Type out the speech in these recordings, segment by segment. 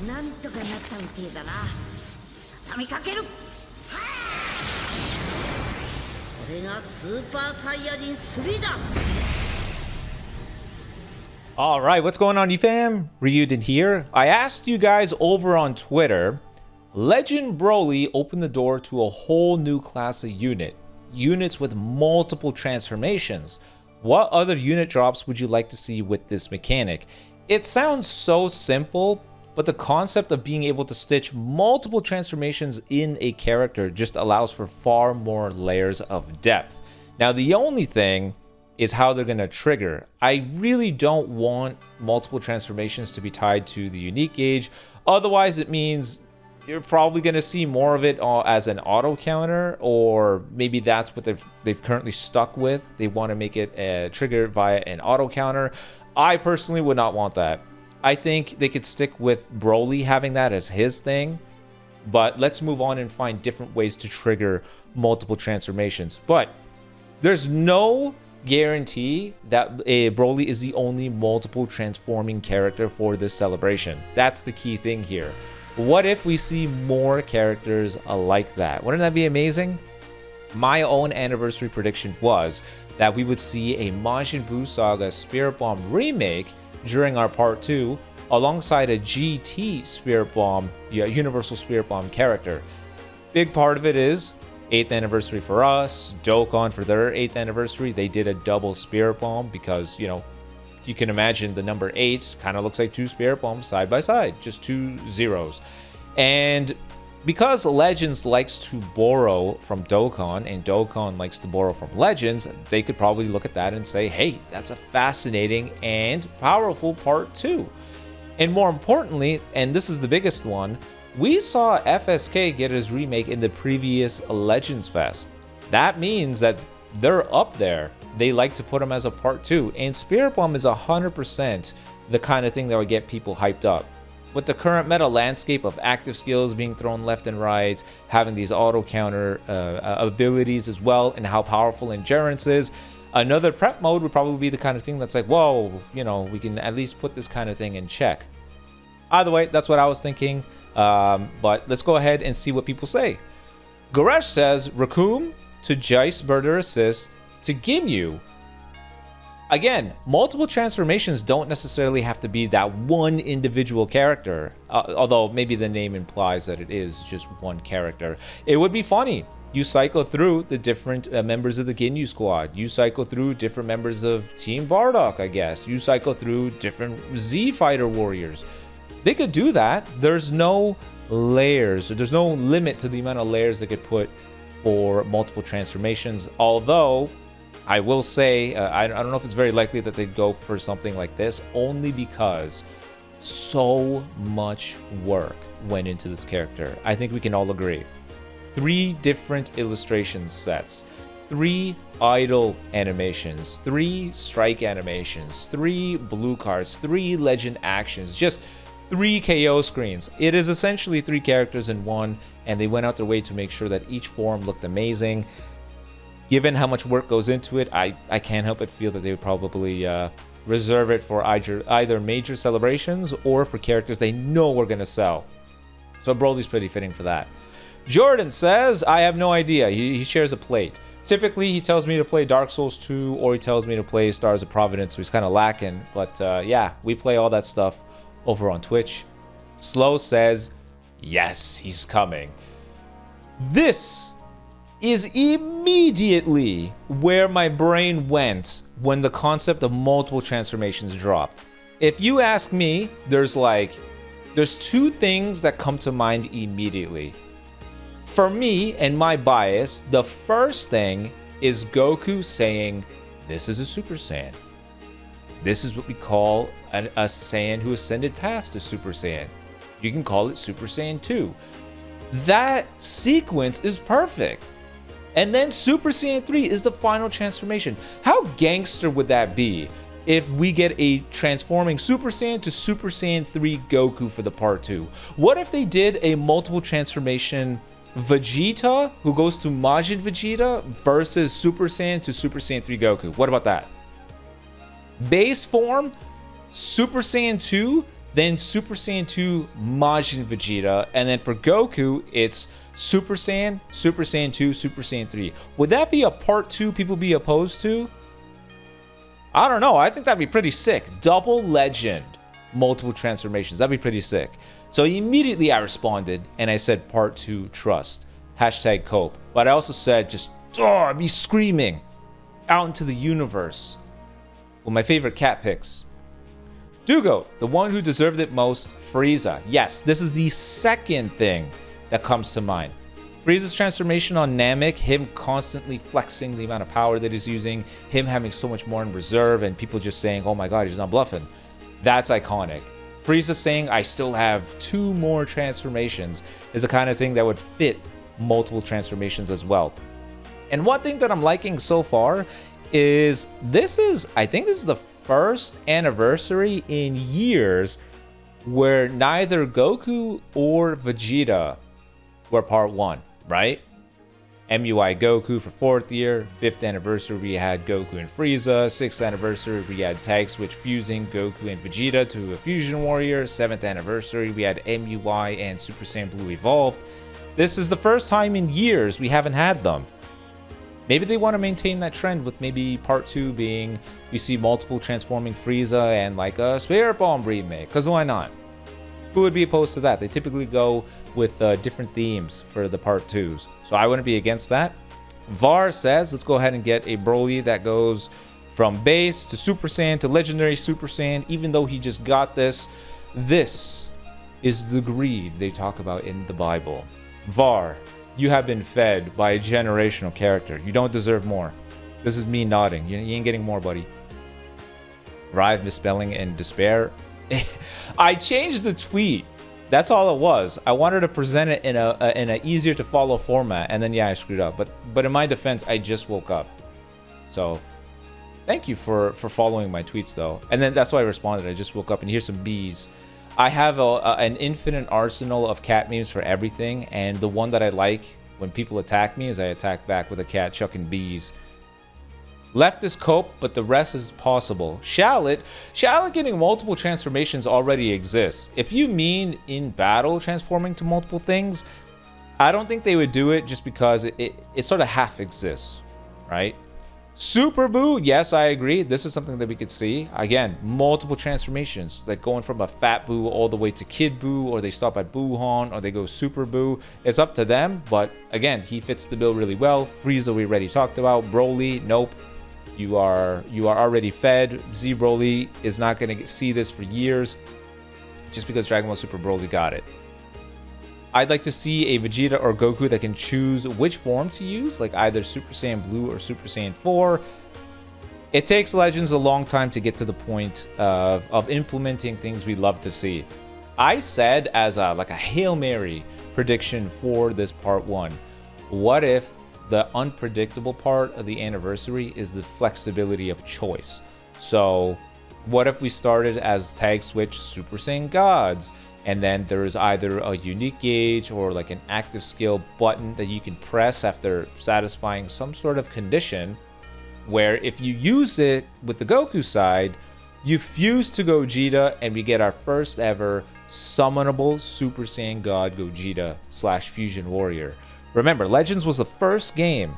なんとかなったみてえだな。畳みかける。これがスーパーサイヤ人3だ。All right, what's going on, you fam? Raiyuden here. I asked you guys over on Twitter. Legend Broly opened the door to a whole new class of units with multiple transformations. What other unit drops would you like to see with this mechanic? It sounds so simple, but the concept of being able to stitch multiple transformations in a character just allows for far more layers of depth. Now, the only thing is how they're going to trigger. I really don't want multiple transformations to be tied to the unique gauge. Otherwise, it means you're probably going to see more of it as an auto counter, or maybe that's what they've currently stuck with. They want to make it trigger via an auto counter. I personally would not want that. I think they could stick with Broly having that as his thing, but let's move on and find different ways to trigger multiple transformations. But there's no guarantee that Broly is the only multiple transforming character for this celebration. That's the key thing here. What if we see more characters like that? Wouldn't that be amazing? My own anniversary prediction was that we would see a Majin Buu Saga Spirit Bomb remake during our part 2 alongside a GT Spirit Bomb, Universal Spirit Bomb character. Big part of it is 8th anniversary for us, Dokkan for their 8th anniversary, they did a double Spirit Bomb because, you know, you can imagine the number 8 kind of looks like 2 Spirit Bombs side by side, just 2 zeros. And because Legends likes to borrow from Dokkan and Dokkan likes to borrow from Legends, they could probably look at that and say, hey, that's a fascinating and powerful part 2. And more importantly, and this is the biggest one, we saw FSK get his remake in the previous Legends Fest. That means that they're up there. They like to put them as a part 2, and Spirit Bomb is 100% the kind of thing that would get people hyped up. With the current meta landscape of active skills being thrown left and right, having these auto counter abilities as well, and how powerful Endurance is, another prep mode would probably be the kind of thing that's like, whoa, you know, we can at least put this kind of thing in check. Either way, that's what I was thinking, but let's go ahead and see what people say. Goresh says, Raccoon to Jice Birder Assist to Ginyu. Again, multiple transformations don't necessarily have to be that one individual character, although maybe the name implies that it is just one character. It would be funny. You cycle through the different members of the Ginyu squad. You cycle through different members of Team Bardock, I guess. You cycle through different Z Fighter warriors. They could do that. There's no layers, or there's no limit to the amount of layers they could put for multiple transformations, although I will say, I don't know if it's very likely that they'd go for something like this, only because so much work went into this character. I think we can all agree. 3 different illustration sets, 3 idle animations, 3 strike animations, 3 blue cards, 3 legend actions, just 3 KO screens. It is essentially 3 characters in one, and they went out their way to make sure that each form looked amazing. Given how much work goes into it, I can't help but feel that they would probably reserve it for either major celebrations or for characters they know are going to sell. So Broly's pretty fitting for that. Jordan says, I have no idea. He shares a plate. Typically, he tells me to play Dark Souls 2 or he tells me to play Stars of Providence, so he's kind of lacking. But yeah, we play all that stuff over on Twitch. Slow says, yes, he's coming. This is immediately where my brain went when the concept of multiple transformations dropped. If you ask me, there's 2 things that come to mind immediately. For me and my bias, the first thing is Goku saying, this is a Super Saiyan. This is what we call a Saiyan who ascended past a Super Saiyan. You can call it Super Saiyan 2. That sequence is perfect. And then Super Saiyan 3 is the final transformation. How gangster would that be if we get a transforming Super Saiyan to Super Saiyan 3 Goku for the part 2? What if they did a multiple transformation Vegeta who goes to Majin Vegeta versus Super Saiyan to Super Saiyan 3 Goku? What about that? Base form, Super Saiyan 2 Then Super Saiyan 2 Majin Vegeta, and then for Goku, it's Super Saiyan, Super Saiyan 2, Super Saiyan 3. Would that be a part 2 people be opposed to? I don't know. I think that'd be pretty sick. Double Legend, multiple transformations. That'd be pretty sick. So immediately I responded and I said part 2 trust. Hashtag cope. But I also said just, me screaming out into the universe with my favorite cat pics. Dugo, the one who deserved it most, Frieza. Yes, this is the second thing that comes to mind. Frieza's transformation on Namek, him constantly flexing the amount of power that he's using, him having so much more in reserve, and people just saying, oh my god, he's not bluffing. That's iconic. Frieza saying, I still have 2 more transformations, is the kind of thing that would fit multiple transformations as well. And one thing that I'm liking so far is I think this is the first anniversary in years where neither Goku or Vegeta were part 1, right? MUI Goku for 4th year, 5th anniversary we had Goku and Frieza, 6th anniversary we had tag switch fusing Goku and Vegeta to a fusion warrior, 7th anniversary we had MUI and Super Saiyan Blue evolved. This is the first time in years we haven't had them. Maybe they want to maintain that trend with maybe part 2 being we see multiple transforming Frieza and like a Spirit Bomb remake, because why not? Who would be opposed to that? They typically go with different themes for the part 2s, so I wouldn't be against that. Var says, let's go ahead and get a Broly that goes from base to Super Saiyan to Legendary Super Saiyan, even though he just got this. This is the greed they talk about in the Bible. Var, you have been fed by a generational character. You don't deserve more. This is me nodding. You ain't getting more, buddy. Rive misspelling and despair. I changed the tweet. That's all it was. I wanted to present it in a easier to follow format, and then yeah, I screwed up. But in my defense, I just woke up. So thank you for following my tweets though. And then that's why I responded. I just woke up and here's some bees. I have an infinite arsenal of cat memes for everything, and the one that I like when people attack me is I attack back with a cat chucking bees. Left is cope, but the rest is possible. Shallot getting multiple transformations already exists. If you mean in battle transforming to multiple things, I don't think they would do it just because it sort of half exists, right? Super Boo, yes, I agree. This is something that we could see. Again, multiple transformations, like going from a Fat Boo all the way to Kid Boo, or they stop at Boo-Han, or they go Super Boo. It's up to them, but again, he fits the bill really well. Frieza, we already talked about. Broly, nope. You are already fed. Z Broly is not going to see this for years, just because Dragon Ball Super Broly got it. I'd like to see a Vegeta or Goku that can choose which form to use, like either Super Saiyan Blue or Super Saiyan 4. It takes Legends a long time to get to the point of implementing things we love to see. I said as like a Hail Mary prediction for this part 1, what if the unpredictable part of the anniversary is the flexibility of choice? So what if we started as tag switch Super Saiyan Gods, and then there is either a unique gauge or like an active skill button that you can press after satisfying some sort of condition, where if you use it with the Goku side, you fuse to Gogeta and we get our first ever summonable Super Saiyan God Gogeta / Fusion Warrior. Remember, Legends was the first game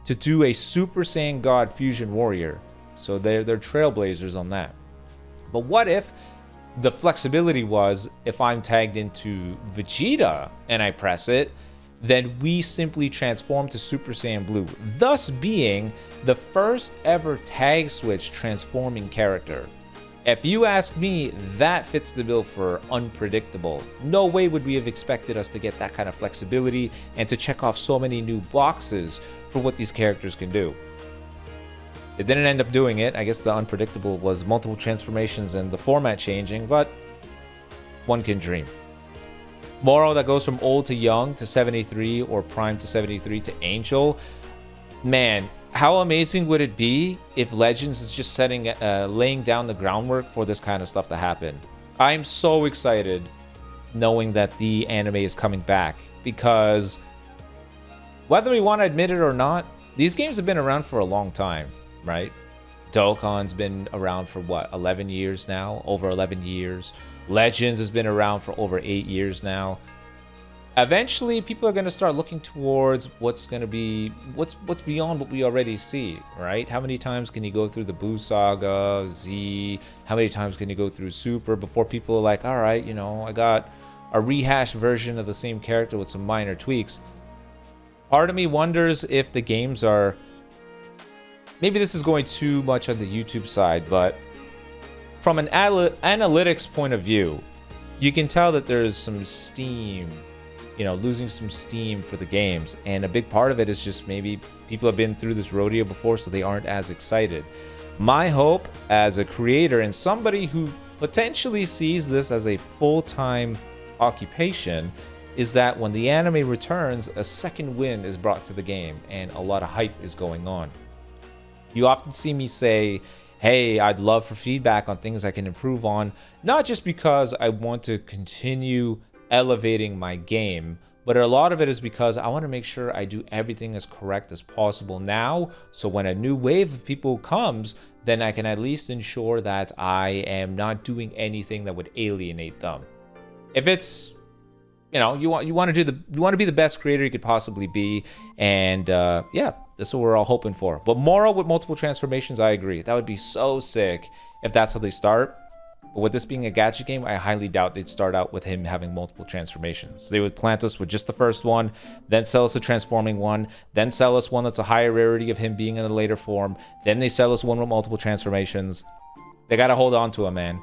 to do a Super Saiyan God Fusion Warrior, so they're trailblazers on that. But what if the flexibility was, if I'm tagged into Vegeta and I press it, then we simply transform to Super Saiyan Blue, thus being the first ever tag switch transforming character. If you ask me, that fits the bill for unpredictable. No way would we have expected us to get that kind of flexibility and to check off so many new boxes for what these characters can do. It didn't end up doing it. I guess the unpredictable was multiple transformations and the format changing, but one can dream. Moro that goes from old to young to 73 or prime to 73 to angel. Man, how amazing would it be if Legends is just laying down the groundwork for this kind of stuff to happen? I'm so excited knowing that the anime is coming back, because whether we want to admit it or not, these games have been around for a long time, right? Dokkan's been around for what, 11 years now? Over 11 years. Legends has been around for over 8 years now. Eventually, people are going to start looking towards what's going to be what's beyond what we already see, right? How many times can you go through the Buu Saga, Z? How many times can you go through Super before people are like, all right, you know, I got a rehashed version of the same character with some minor tweaks. Part of me wonders if the games are... Maybe this is going too much on the YouTube side, but from an analytics point of view, you can tell that there's some steam, you know, losing some steam for the games. And a big part of it is just maybe people have been through this rodeo before, so they aren't as excited. My hope as a creator and somebody who potentially sees this as a full-time occupation is that when the anime returns, a second wind is brought to the game and a lot of hype is going on. You often see me say, hey, I'd love for feedback on things I can improve on, not just because I want to continue elevating my game, but a lot of it is because I want to make sure I do everything as correct as possible now, so when a new wave of people comes, then I can at least ensure that I am not doing anything that would alienate them. If it's, you know, you want to be the best creator you could possibly be, and yeah, that's what we're all hoping for. But Moro with multiple transformations, I agree. That would be so sick if that's how they start. But with this being a gacha game, I highly doubt they'd start out with him having multiple transformations. They would plant us with just the first one, then sell us a transforming one, then sell us one that's a higher rarity of him being in a later form, then they sell us one with multiple transformations. They gotta hold on to him, man.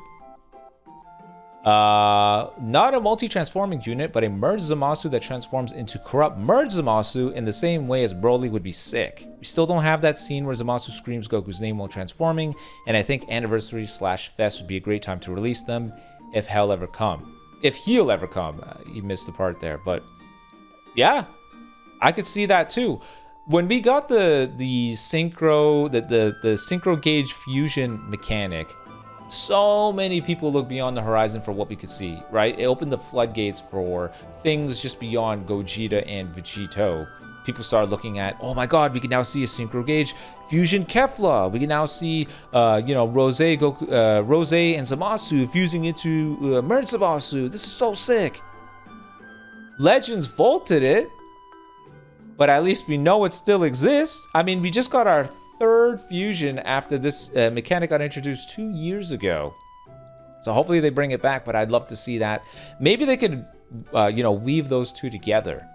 Not a multi-transforming unit, but a merged Zamasu that transforms into corrupt merged Zamasu in the same way as Broly would be sick. We still don't have that scene where Zamasu screams Goku's name while transforming, and I think Anniversary/Fest would be a great time to release them if he'll ever come. You missed the part there, but yeah, I could see that too. When we got the synchro gauge fusion mechanic, so many people look beyond the horizon for what we could see, right? It opened the floodgates for things just beyond Gogeta and Vegito. People started looking at, oh my god, we can now see a synchro gauge fusion Kefla. We can now see, you know, Rose and Zamasu fusing into Merge Zamasu. This is so sick. Legends vaulted it, but at least we know it still exists. I mean, we just got our third fusion after this mechanic got introduced 2 years ago. So hopefully they bring it back, but I'd love to see that. Maybe they could, you know, weave those two together.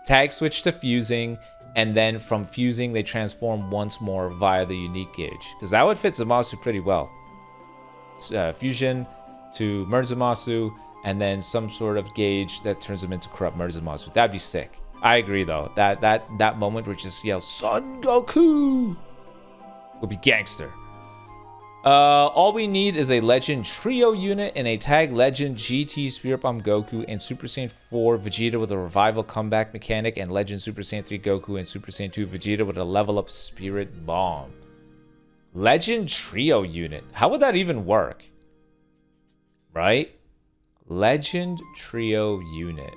Tag switch to fusing, and then from fusing, they transform once more via the unique gauge. Because that would fit Zamasu pretty well. Fusion to merge Zamasu, and then some sort of gauge that turns them into corrupt merge Zamasu. That'd be sick. I agree, though. That moment where it just yells, Son Goku! Would be gangster. All we need is a Legend Trio unit and a Tag Legend GT Spirit Bomb Goku and Super Saiyan 4 Vegeta with a Revival Comeback mechanic, and Legend Super Saiyan 3 Goku and Super Saiyan 2 Vegeta with a Level Up Spirit Bomb. Legend Trio unit. How would that even work? Right? Legend Trio unit.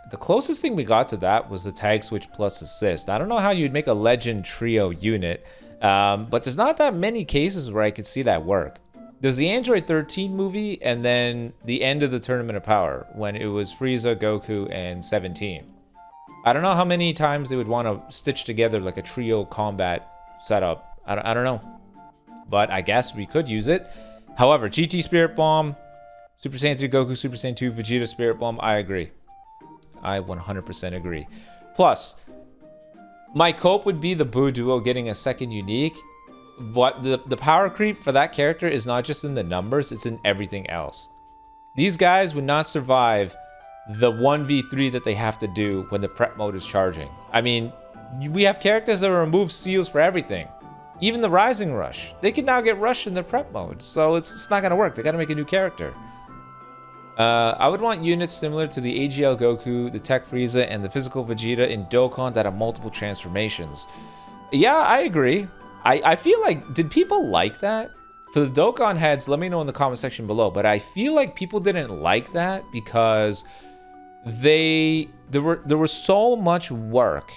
The closest thing we got to that was the tag switch plus assist. I don't know how you'd make a Legend Trio unit, but there's not that many cases where I could see that work. There's the Android 13 movie, and then the end of the Tournament of Power, when it was Frieza, Goku, and 17. I don't know how many times they would want to stitch together like a trio combat setup. I don't know. But I guess we could use it. However, GT Spirit Bomb, Super Saiyan 3 Goku, Super Saiyan 2 Vegeta Spirit Bomb, I agree. I 100% agree. Plus, my cope would be the Buu duo getting a second unique, but the power creep for that character is not just in the numbers, it's in everything else. These guys would not survive the 1v3 that they have to do when the prep mode is charging. I mean, we have characters that remove seals for everything. Even the Rising Rush. They can now get rushed in the prep mode, so it's not going to work. They got to make a new character. I would want units similar to the AGL Goku, the Tech Frieza, and the Physical Vegeta in Dokkan that have multiple transformations. Yeah, I agree. I feel like, did people like that? For the Dokkan heads, let me know in the comment section below, but I feel like people didn't like that because there was so much work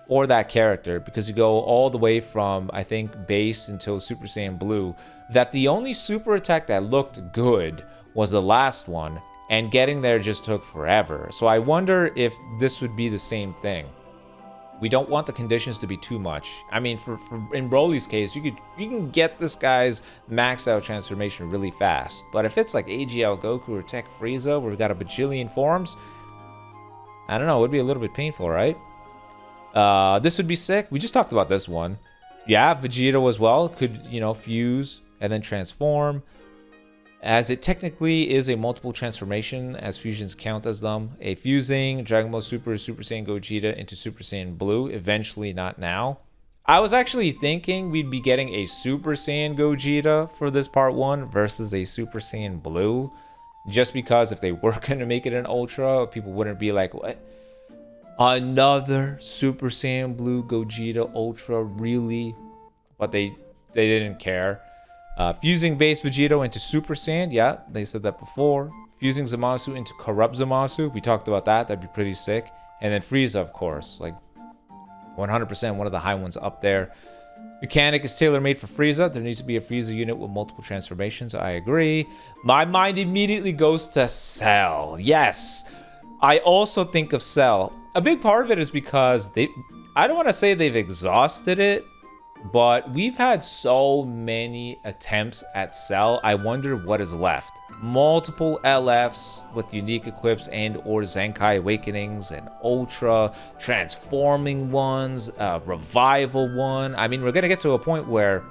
for that character, because you go all the way from, I think, base until Super Saiyan Blue, that the only super attack that looked good was the last one, and getting there just took forever. So I wonder if this would be the same thing. We don't want the conditions to be too much. I mean, for in Broly's case, you can get this guy's max out transformation really fast. But if it's like AGL Goku or Tech Frieza, where we've got a bajillion forms, I don't know, it would be a little bit painful, right? This would be sick. We just talked about this one. Yeah, Vegeta as well could, you know, fuse and then transform. As it technically is a multiple transformation, as fusions count as them. A fusing Dragon Ball Super Super Saiyan Gogeta into Super Saiyan Blue, eventually, not now. I was actually thinking we'd be getting a Super Saiyan Gogeta for this part 1 versus a Super Saiyan Blue. Just because if they were going to make it an Ultra, people wouldn't be like, what? Another Super Saiyan Blue Gogeta Ultra, really? But they didn't care. Fusing base Vegito into Super Saiyan, yeah, they said that before. Fusing Zamasu into Corrupt Zamasu, we talked about that, that'd be pretty sick. And then Frieza, of course, like 100% one of the high ones up there. Mechanic is tailor-made for Frieza. There needs to be a Frieza unit with multiple transformations, I agree. My mind immediately goes to Cell. Yes, I also think of Cell. A big part of it is because I don't want to say they've exhausted it, but we've had so many attempts at Cell. I wonder what is left. Multiple LFs with unique equips and or Zenkai Awakenings and Ultra transforming ones, revival one. I mean, we're gonna get to a point where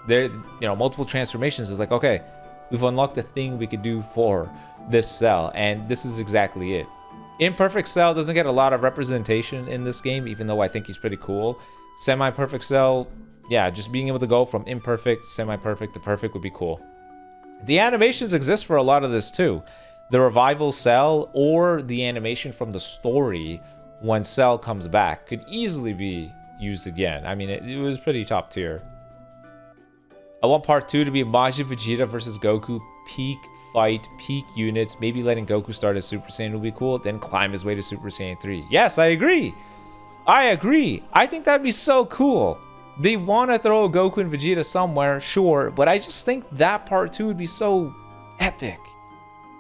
there, you know, multiple transformations is like, okay, we've unlocked a thing we could do for this Cell, and this is exactly it. Imperfect Cell doesn't get a lot of representation in this game, even though I think he's pretty cool. Semi-perfect Cell, yeah, just being able to go from imperfect, semi-perfect to perfect would be cool. The animations exist for a lot of this too. The revival Cell or the animation from the story when Cell comes back could easily be used again. I mean, it was pretty top tier. I want part 2 to be Majin Vegeta versus Goku, peak fight, peak units. Maybe letting Goku start as Super Saiyan would be cool, then climb his way to Super Saiyan 3. Yes, I agree. I agree. I think that'd be so cool. They want to throw Goku and Vegeta somewhere, sure, but I just think that part 2 would be so epic.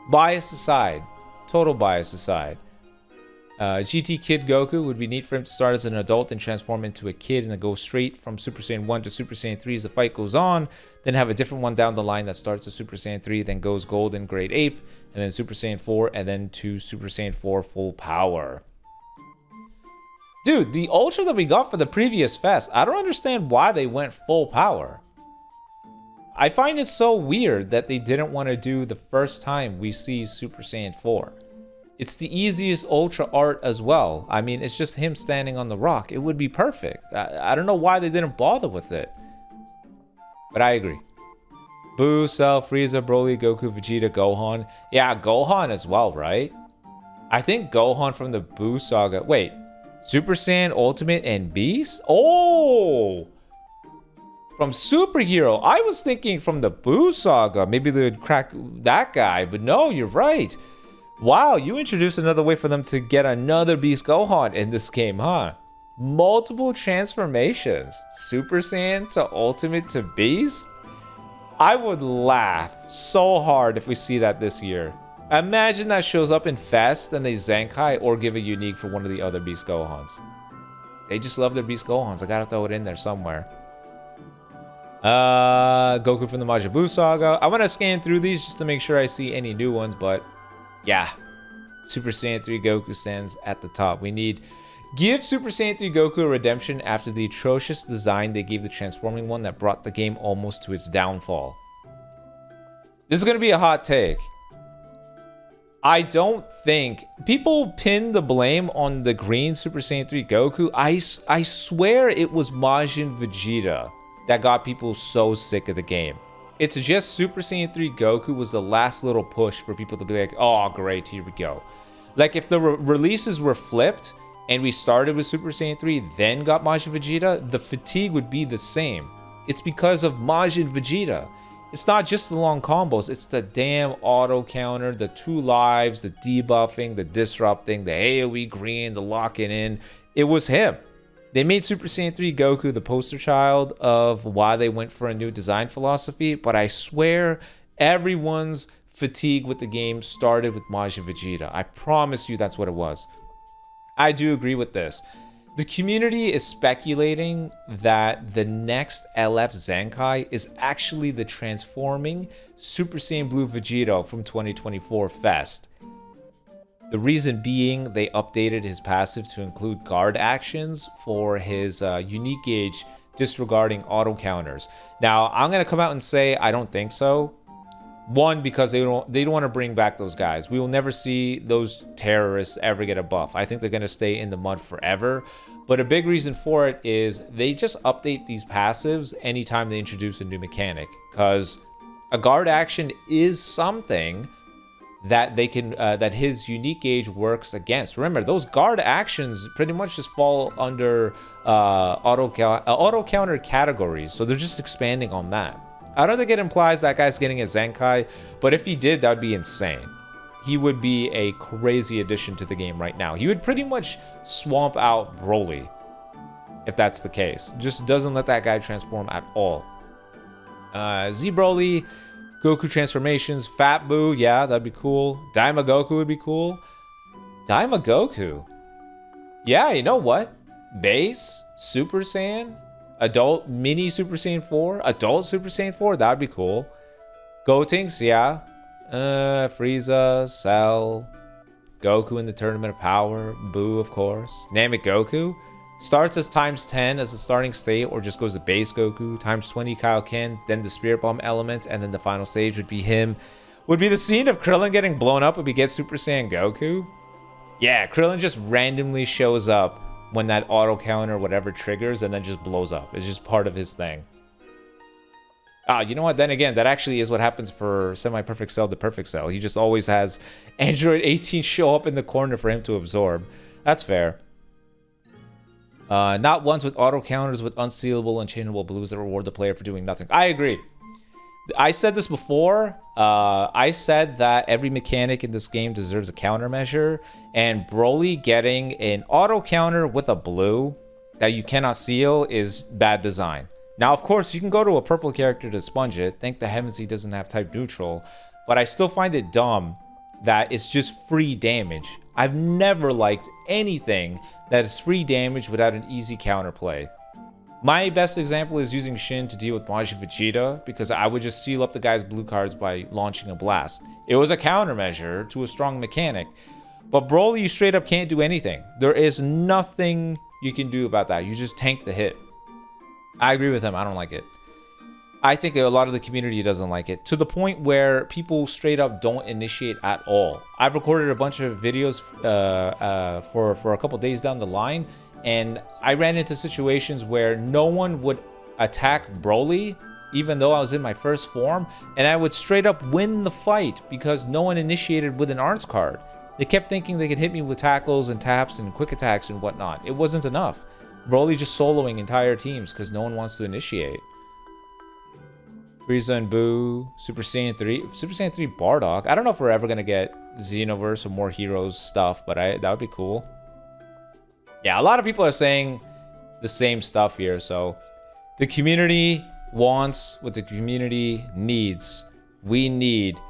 Bias aside, total bias aside. GT Kid Goku would be neat for him to start as an adult and transform into a kid and then go straight from Super Saiyan 1 to Super Saiyan 3 as the fight goes on, then have a different one down the line that starts as Super Saiyan 3, then goes Golden Great Ape, and then Super Saiyan 4, and then to Super Saiyan 4 full power. Dude, the Ultra that we got for the previous fest, I don't understand why they went full power. I find it so weird that they didn't want to do the first time we see Super Saiyan 4. It's the easiest Ultra art as well. I mean, it's just him standing on the rock. It would be perfect. I don't know why they didn't bother with it. But I agree. Boo, Cell, Frieza, Broly, Goku, Vegeta, Gohan. Yeah, Gohan as well, right? I think Gohan from the Boo saga. Wait. Super Saiyan Ultimate and Beast? Oh! From Superhero. I was thinking from the Boo saga. Maybe they would crack that guy. But no, you're right. Wow, you introduced another way for them to get another Beast Gohan in this game, huh? Multiple transformations. Super Saiyan to Ultimate to Beast? I would laugh so hard if we see that this year. Imagine that shows up in Fest and they Zenkai or give a unique for one of the other Beast Gohans. They just love their Beast Gohans. I gotta throw it in there somewhere. Goku from the Majin Buu saga. I want to scan through these just to make sure I see any new ones, but yeah. Super Saiyan 3 Goku stands at the top. We need... Give Super Saiyan 3 Goku a redemption after the atrocious design they gave the transforming one that brought the game almost to its downfall. This is going to be a hot take. I don't think... People pin the blame on the green Super Saiyan 3 Goku. I swear it was Majin Vegeta that got people so sick of the game. It's just Super Saiyan 3 Goku was the last little push for people to be like, oh, great, here we go. Like, if the releases were flipped and we started with Super Saiyan 3, then got Majin Vegeta, the fatigue would be the same. It's because of Majin Vegeta. It's not just the long combos, it's the damn auto counter, the 2 lives, the debuffing, the disrupting, the AoE green, the locking in. It was him. They made Super Saiyan 3 Goku the poster child of why they went for a new design philosophy, but I swear everyone's fatigue with the game started with Majin Vegeta. I promise you that's what it was. I do agree with this. The community is speculating that the next LF Zenkai is actually the transforming Super Saiyan Blue Vegito from 2024 Fest. The reason being, they updated his passive to include guard actions for his unique gauge, disregarding auto counters. Now, I'm gonna come out and say I don't think so. One, because they don't want to bring back those guys. We will never see those terrorists ever get a buff. I think they're gonna stay in the mud forever. But a big reason for it is they just update these passives anytime they introduce a new mechanic, because a guard action is something that they can that his unique gauge works against. Remember, those guard actions pretty much just fall under auto counter categories, so they're just expanding on that. I don't think it implies that guy's getting a Zenkai, but if he did, that would be insane. He would be a crazy addition to the game right now. He would pretty much swamp out Broly if that's the case. Just doesn't let that guy transform at all. Z Broly, Goku transformations, Fat Boo, yeah, that'd be cool. Daima Goku would be cool. Daima Goku. Yeah, you know what? Base, Super Saiyan, adult mini Super Saiyan 4, adult Super Saiyan 4, that'd be cool. Gotenks, yeah. Frieza, Cell, Goku in the Tournament of Power, Boo, of course. Namek Goku. Starts as times 10 as the starting state, or just goes to base Goku, times 20 Kaioken, then the Spirit Bomb element, and then the final stage would be him. Would be the scene of Krillin getting blown up if we get Super Saiyan Goku. Yeah, Krillin just randomly shows up when that auto counter, whatever, triggers, and then just blows up. It's just part of his thing. Ah, you know what? Then again, that actually is what happens for Semi-Perfect Cell to Perfect Cell. He just always has Android 18 show up in the corner for him to absorb. That's fair. Not ones with auto counters with unsealable and chainable blues that reward the player for doing nothing. I agree. I said this before. I said that every mechanic in this game deserves a countermeasure, and Broly getting an auto counter with a blue that you cannot seal is bad design. Now, of course, you can go to a purple character to sponge it. Thank the heavens he doesn't have type neutral, but I still find it dumb that it's just free damage. I've never liked anything that is free damage without an easy counterplay. My best example is using Shin to deal with Majin Vegeta, because I would just seal up the guy's blue cards by launching a blast. It was a countermeasure to a strong mechanic, but Broly, you straight up can't do anything. There is nothing you can do about that. You just tank the hit. I agree with him. I don't like it. I think a lot of the community doesn't like it, to the point where people straight up don't initiate at all. I've recorded a bunch of videos for a couple days down the line, and I ran into situations where no one would attack Broly, even though I was in my first form, and I would straight up win the fight because no one initiated with an arts card. They kept thinking they could hit me with tackles and taps and quick attacks and whatnot. It wasn't enough. Broly just soloing entire teams because no one wants to initiate. Frieza and Boo, Super Saiyan 3. Super Saiyan 3 Bardock. I don't know if we're ever going to get Xenoverse or more Heroes stuff, but that would be cool. Yeah, a lot of people are saying the same stuff here, so the community wants what the community needs. We need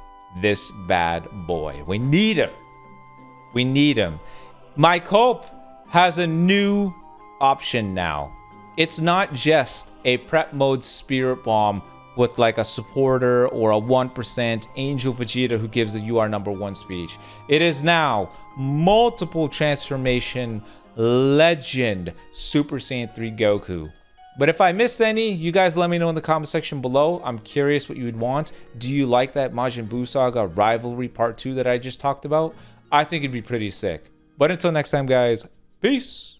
this bad boy. We need him. We need him. Mike Hope has a new option now. It's not just a prep mode Spirit Bomb with like a supporter or a 1% Angel Vegeta who gives the "You are number one" speech. It is now multiple transformation legend Super Saiyan 3 Goku. But if I missed any, you guys let me know in the comment section below. I'm curious what you would want. Do you like that Majin Buu Saga Rivalry Part 2 that I just talked about? I think it'd be pretty sick. But until next time, guys, peace!